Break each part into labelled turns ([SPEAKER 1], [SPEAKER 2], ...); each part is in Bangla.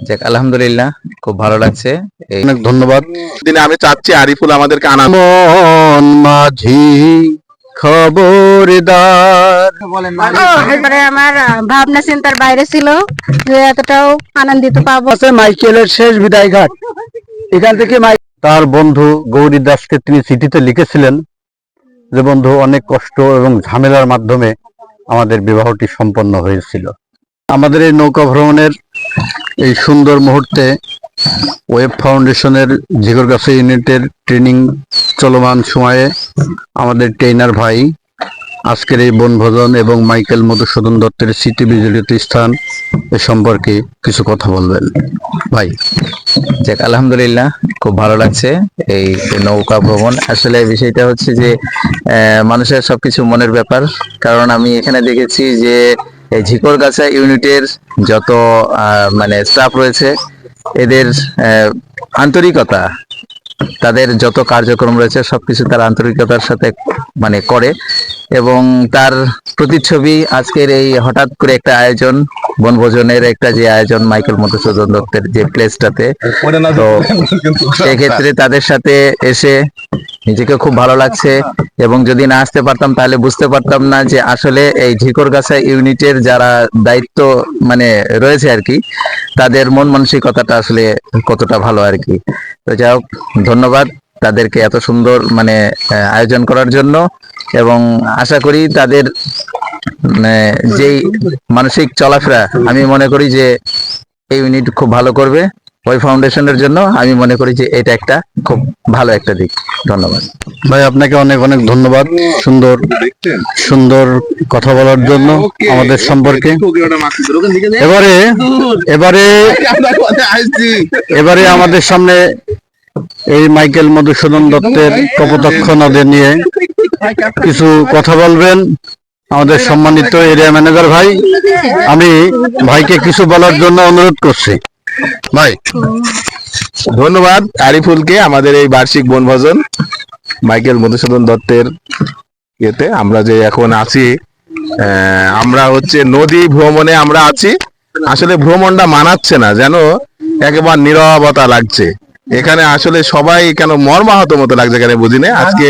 [SPEAKER 1] যাক আলহামদুলিল্লাহ, খুব ভালো লাগছে।
[SPEAKER 2] অনেক ধন্যবাদ।
[SPEAKER 3] দিনে আমি চাচ্ছি আরিফুল আমাদেরকে আনন্দ
[SPEAKER 2] মন মাঝি খবরদার।
[SPEAKER 4] এবারে আমার ভাবনা চিন্তার বাইরে ছিল যে এতটাও আনন্দিত পাবো।
[SPEAKER 2] মাইকেলের শেষ বিদায় ঘাট, এখান থেকে তার বন্ধু গৌরী দাসকে তিনি চিঠিতে লিখেছিলেন যে বন্ধু, অনেক কষ্ট এবং ঝামেলার মাধ্যমে আমাদের বিবাহটি সম্পন্ন হয়েছিল। আমাদের এই নৌকা ভ্রমণের এই সুন্দর মুহূর্তে ওয়েব ফাউন্ডেশনের ঝিকরগাছা ইউনিটের ট্রেনিং চলমান সময়ে আমাদের ট্রেনার ভাই আজকের এই বনভোজন এবং মাইকেল মধুসূদন দত্তের স্মৃতি বিজড়িত স্থান এ সম্পর্কে কিছু কথা বলবেন ভাই।
[SPEAKER 1] যাক আলহামদুলিল্লাহ, খুব ভালো লাগছে এই নৌকা ভ্রমণ। আসলে বিষয়টা হচ্ছে যে মানুষের সবকিছু মনের ব্যাপার। কারণ আমি এখানে দেখেছি যে এই ঝিকরগাছা ইউনিটের যত মানে স্টাফ রয়েছে, এদের আন্তরিকতা, তাদের যত কার্যক্রম রয়েছে সবকিছু তার আন্তরিকতার সাথে মানে করে, এবং তার প্রতিচ্ছবি আজকের এই হঠাৎ করে একটা আয়োজন, বনভোজনের একটা যে আয়োজন মাইকেল মধুসূদন দত্তের যে প্লেসটাতে, তো সেক্ষেত্রে তাদের সাথে এসে নিজেকে খুব ভালো লাগছে। এবং যদি না আসতে পারতাম তাহলে বুঝতে পারতাম না যে আসলে এই ঝিকরগাছা ইউনিটের যারা দায়িত্ব মানে রয়েছে আর কি, তাদের মন মানসিকতাটা আসলে কতটা ভালো আর কি। তো যাই হোক, ধন্যবাদ তাদেরকে এত সুন্দর মানে আয়োজন করার জন্য, এবং আশা করি তাদের যেই মানসিক চলাফেরা, আমি মনে করি যে এই ইউনিট খুব ভালো করবে। ওই ফাউন্ডেশনের জন্য আমি মনে করি যে এটা একটা খুব ভালো একটা দিক। ধন্যবাদ
[SPEAKER 2] ভাই, আপনাকে অনেক অনেক ধন্যবাদ সুন্দর সুন্দর কথা বলার জন্য আমাদের সম্পর্কে। এবারে এবারে এবারে আমাদের সামনে এই মাইকেল মধুসূদন দত্তের কপোতাক্ষ নদী নিয়ে কিছু কথা বলবেন আমাদের সম্মানিত এরিয়া ম্যানেজার ভাই। আমি ভাইকে কিছু বলার জন্য অনুরোধ করছি ভাই।
[SPEAKER 3] ধন্যবাদ আরিফুলকে আমাদের এই বার্ষিক বনভোজন মাইকেল মধুসূদন দত্তের ইয়েতে আমরা যে এখন আছি, আমরা হচ্ছে নদী ভ্রমণে আমরা আছি। আসলে ভ্রমণটা মানাচ্ছে না, যেন একেবারে নীরবতা লাগছে এখানে। আসলে সবাই কেন মর্মাহত মতো লাগছে এখানে, বুঝি না। আজকে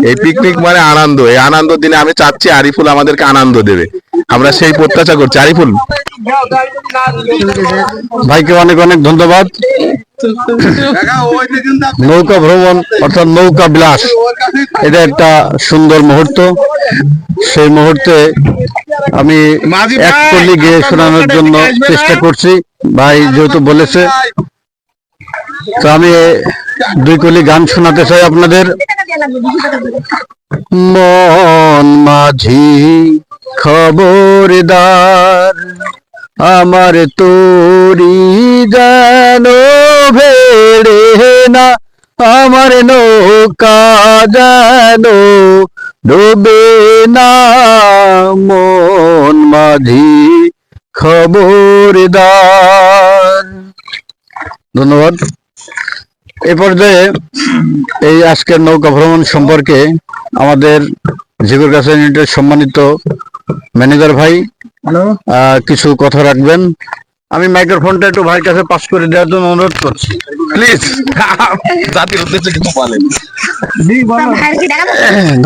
[SPEAKER 3] এই পিকনিক মানে আনন্দ, এই আনন্দ দিনে আমি চাচ্ছি আরিফুল আমাদেরকে আনন্দ দেবে, আমরা সেই প্রত্যাশা করছি। আরিফুল
[SPEAKER 2] ভাইকে অনেক অনেক ধন্যবাদ। নৌকা ভ্রমণ অর্থাৎ নৌকা বিলাস, এটা একটা সুন্দর মুহূর্ত। সেই মুহূর্তে আমি এক কলি গেয়ে শোনানোর জন্য চেষ্টা করছি, ভাই যেহেতু বলেছে। তো আমি দুই কলি গান শোনাতে চাই আপনাদের। মন মাঝি খবরদার, আমার তোরি যেন ভেড়ে না, আমার নৌকা যেন ডুবে না, মন মাঝি খবরদার। ধন্যবাদ। এ পর্যায়ে এই আজকের নৌকা ভ্রমণ সম্পর্কে আমাদের ঝিকরগাছা ইউনিটের সম্মানিত ম্যানেজার ভাই কিছু কথা রাখবেন। আমি মাইক্রোফোনটা একটু ভাইয়ের কাছে পাস করে দেওয়ার জন্য অনুরোধ করছি, প্লিজ।
[SPEAKER 3] জাতির উদ্দেশ্যে কিছু বলেন।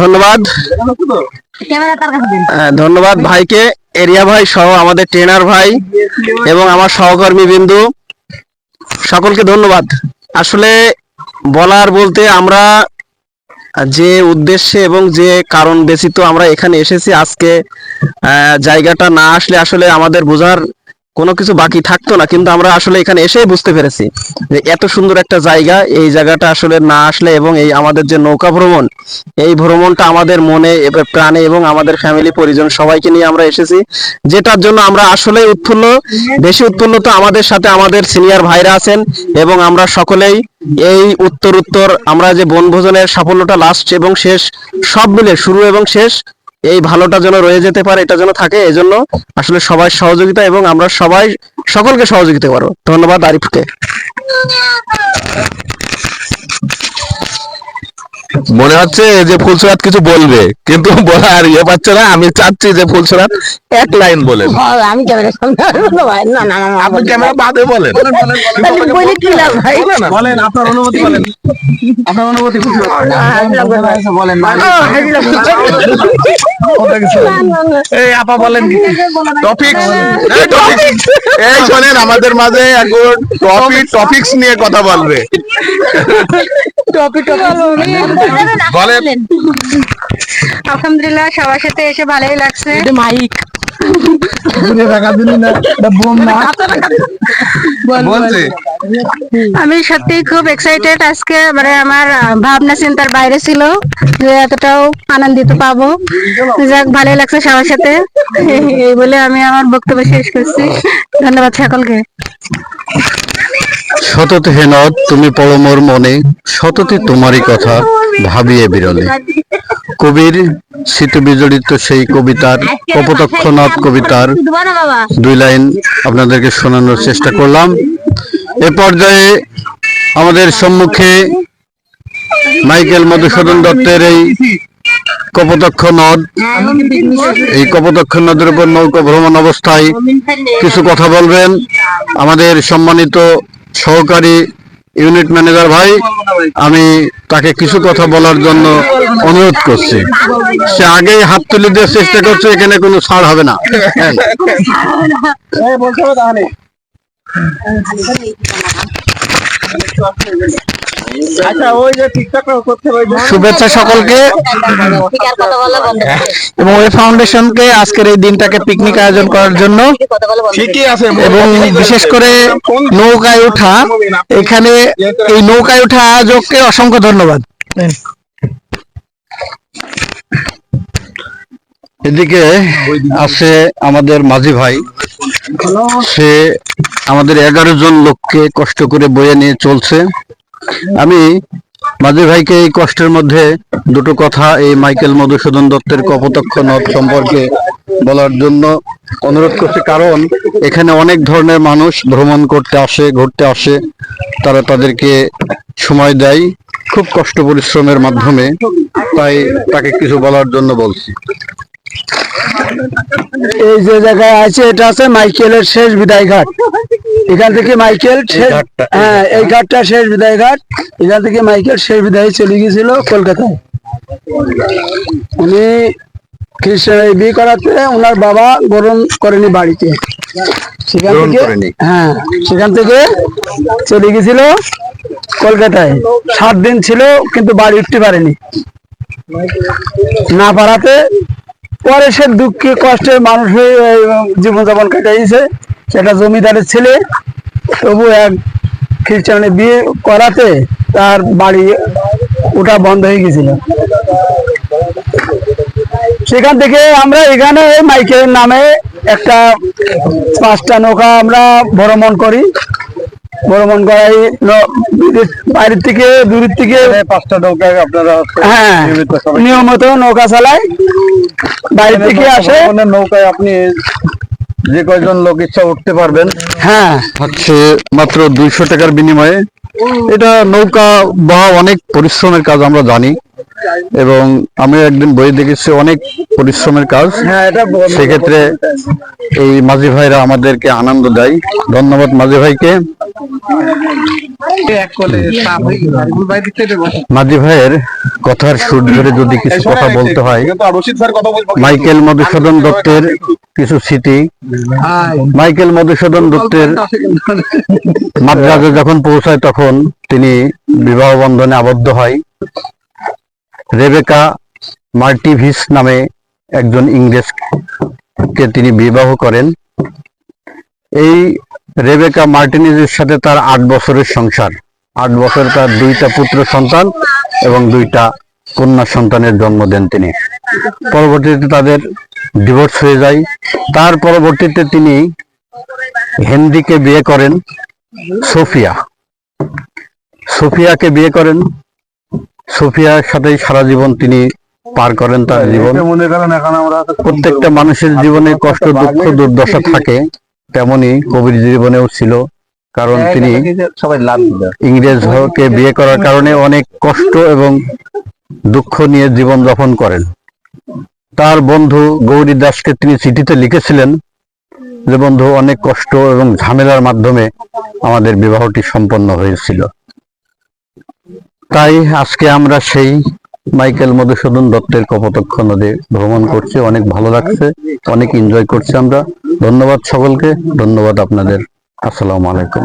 [SPEAKER 2] ধন্যবাদ ধন্যবাদ ভাইকে, এরিয়া ভাই সহ আমাদের ট্রেনার ভাই এবং আমার সহকর্মী বিন্দু সকলকে ধন্যবাদ। আসলে বলার বলতে, আমরা যে উদ্দেশ্যে এবং যে কারণ ব্যতীত আমরা এখানে এসেছি, আজকে জায়গাটা না আসলে আসলে আমাদের বোঝার কোনো কিছু বাকি থাকতো না। কিন্তু আমরা আসলে এখানে এসেই বুঝতে পেরেছি যে এত সুন্দর একটা জায়গা, এই জায়গাটা আসলে না আসলে, এবং এই আমাদের যে নৌকা ভ্রমণ, এই ভ্রমণটা আমাদের মনে প্রাণে এবং আমাদের ফ্যামিলি পরিজন সবাইকে নিয়ে আমরা এসেছি, যেটার জন্য আমরা আসলে উৎফুল্ল। বেশি উৎফুল্ল তো আমাদের সাথে আমাদের সিনিয়র ভাইরা আছেন, এবং আমরা সকলেই এই উত্তর আমরা যে বনভোজনের সাফল্যটা লাস্ট এবং শেষ সব মিলে, শুরু এবং শেষ, এই ভালোটা যেন রয়ে যেতে পারে, এটা যেন থাকে, এই জন্য আসলে সবাই সহযোগিতা, এবং আমরা সবাই সকলকে সহযোগিতা করো। ধন্যবাদ আরিফকে।
[SPEAKER 3] মনে হচ্ছে যে ফুলসরাত কিছু বলবে, কিন্তু বলার ইয়ে পাচ্ছে না। আমি চাচ্ছি যে ফুলসরাত এক লাইন বলেন।
[SPEAKER 5] আমি ক্যামেরার সামনে আসবো না ভাই, না না না না,
[SPEAKER 3] আপনি ক্যামেরা বাদে বলেন।
[SPEAKER 5] তাহলে বলে কি লাভ ভাই?
[SPEAKER 2] বলেন আপনার অনুমতি, বলেন আপনার অনুমতি। বলেন এই আপা বলেন
[SPEAKER 3] টপিকস, এই শোনেন, আমাদের মাঝে এখন টপিকস নিয়ে কথা বলবে। বলেন।
[SPEAKER 4] আলহামদুলিল্লাহ সবার সাথে এসে ভালোই লাগছে।
[SPEAKER 5] মাইক
[SPEAKER 3] বলছে
[SPEAKER 4] আমি সত্যি খুব এক্সাইটেড আজকে, মানে আমার ভাবনা চিন্তার বাইরে ছিল যে এতটাও আনন্দিত পাবো। যাক, ভালোই লাগছে সবার সাথে। এই বলে আমি আমার বক্তব্য শেষ করছি। ধন্যবাদ সকলকে।
[SPEAKER 6] সতত হেনত তুমি পড়ো মোর মনে, সততে তোমারই কথা ভাবিয়ে বিরলে। কবির স্মৃতি বিজড়িত সেই কবিতার কপোতক্ষ নদ কবিতার 2 লাইন আপনাদেরকে শোনানোর চেষ্টা করলাম। এ পর্যায়ে আমাদের সম্মুখে মাইকেল মধুসূদন দত্তের এই কপোতক্ষ নদ, এই কপোতক্ষ নদের উপর নৌকা ভ্রমণ অবস্থায় কিছু কথা বলবেন আমাদের সম্মানিত সহকারী ইউনিট ম্যানেজার ভাই। আমি তাকে কিছু কথা বলার জন্য অনুরোধ করছি। সে আগেই হাত তুলে দেওয়ার চেষ্টা করছে, এখানে কোনো ছাড় হবে না। হ্যাঁ।
[SPEAKER 2] শুভেচ্ছা সকলকে এবং ওই ফাউন্ডেশনকে আজকের এই দিনটাকে পিকনিক আয়োজন করার জন্য,
[SPEAKER 3] ঠিকই আছে।
[SPEAKER 2] এবং বিশেষ করে নৌকায় ওঠা, এখানে এই নৌকায় ওঠা আয়োজককে অসংখ্য ধন্যবাদ।
[SPEAKER 6] এদিকে আছে আমাদের মাঝি ভাই, সে আমাদের 11 জন লোককে কষ্ট করে বয়ে নিয়ে চলছে। আমি মাঝি ভাইকে এই কষ্টের মধ্যে দুটো কথা এই মাইকেল মধুসূদন দত্তের কপোতক্ষ নদ সম্পর্কে বলার জন্য অনুরোধ করছি। কারণ এখানে অনেক ধরনের মানুষ ভ্রমণ করতে আসে, ঘুরতে আসে, তারা তাদেরকে সময় দেয় খুব কষ্ট পরিশ্রমের মাধ্যমে। তাই তাকে কিছু বলার জন্য বলছি।
[SPEAKER 2] এই যে জায়গায় আছে, এটা আছে মাইকেলের শেষ বিদায় ঘাট। এখান থেকে মাইকেল এই ঘাটটা শেষ বিদায় ঘাট। এখান থেকে মাইকেল শেষ বিদায় চলে গিয়েছিল কলকাতায়। উনি খ্রিস্টান বিয়ে করাতে ওনার বাবা গ্রহণ করেনি বাড়িতে, সেখান থেকে সেখান থেকে চলে গেছিল কলকাতায়। 7 দিন ছিল, কিন্তু বাড়ি উঠতে পারেনি। না পারাতে পরে সে দুঃখে কষ্টে মানুষ হয়ে জীবনযাপন কাটাইছে। সেটা জমিদারের ছেলে, তবু এক খ্রিস্টানে বিয়ে করাতে তার বাড়ি ওটা বন্ধ হয়ে গেছিল। সেখান থেকে আমরা এখানে মাইকেলের নামে একটা 5টা নৌকা আমরা ভ্রমণ করি। ভ্রমণ করাই বাইরের থেকে দূরের থেকে 5টা নৌকায় আপনারা নিয়মিত নৌকা চালায়। বাইরে থেকে আসে
[SPEAKER 6] নৌকায় আপনি যে কয়জন লোক ইচ্ছা উঠতে পারবেন। হচ্ছে মাত্র 200 টাকার বিনিময়ে। এটা নৌকা বাহা অনেক পরিশ্রমের কাজ, আমরা জানি, এবং আমি একদিন বই দেখেছি অনেক পরিশ্রমের কাজ। সেক্ষেত্রে এই মাঝি ভাইরা আমাদেরকে আনন্দ দেয়। ধন্যবাদ মাঝি ভাইকে। মাঝি ভাইয়ের কথার সুর ধরে যদি কিছু কথা বলতে হয়, মাইকেল মধুসূদন দত্তের কিছু স্মৃতি। মাইকেল মধুসূদন দত্তের মাদ্রাজে যখন পৌঁছায়, তখন তিনি বিবাহ বন্ধনে আবদ্ধ হয়। রেবেকা মার্টিভিস নামে একজন ইংরেজকে তিনি বিবাহ করেন। এই রেবেকা মার্টিনিজের সাথে তার 8 বছরের সংসার। 8 বছর তার 2টা পুত্র সন্তান এবং 2টা কন্যা সন্তানের জন্ম দেন তিনি। পরবর্তীতে তাদের ডিভোর্স হয়ে যায়। তার পরবর্তীতে তিনি হেনরিকে বিয়ে করেন, সোফিয়াকে বিয়ে করেন। সোফিয়ার সাথেই সারা জীবন তিনি পার করেন তার জীবন। প্রত্যেকটা মানুষের জীবনে কষ্ট, দুঃখ, দুর্দশা থাকে, তেমনি কবির জীবনেও ছিল। কারণ তিনি ইংরেজকে বিয়ে করার কারণে অনেক কষ্ট এবং দুঃখ নিয়ে জীবনযাপন করেন। তার বন্ধু গৌরী দাসকে তিনি চিঠিতে লিখেছিলেন যে বন্ধু, অনেক কষ্ট এবং ঝামেলার মাধ্যমে আমাদের বিবাহটি সম্পন্ন হয়েছিল। তাই আজকে আমরা সেই মাইকেল মধুসূদন দত্তের কপোতাক্ষ নদী ভ্রমণ করছি, অনেক ভালো লাগছে, অনেক এনজয় করছি আমরা। ধন্যবাদ সকলকে, ধন্যবাদ আপনাদের। আসসালামু আলাইকুম।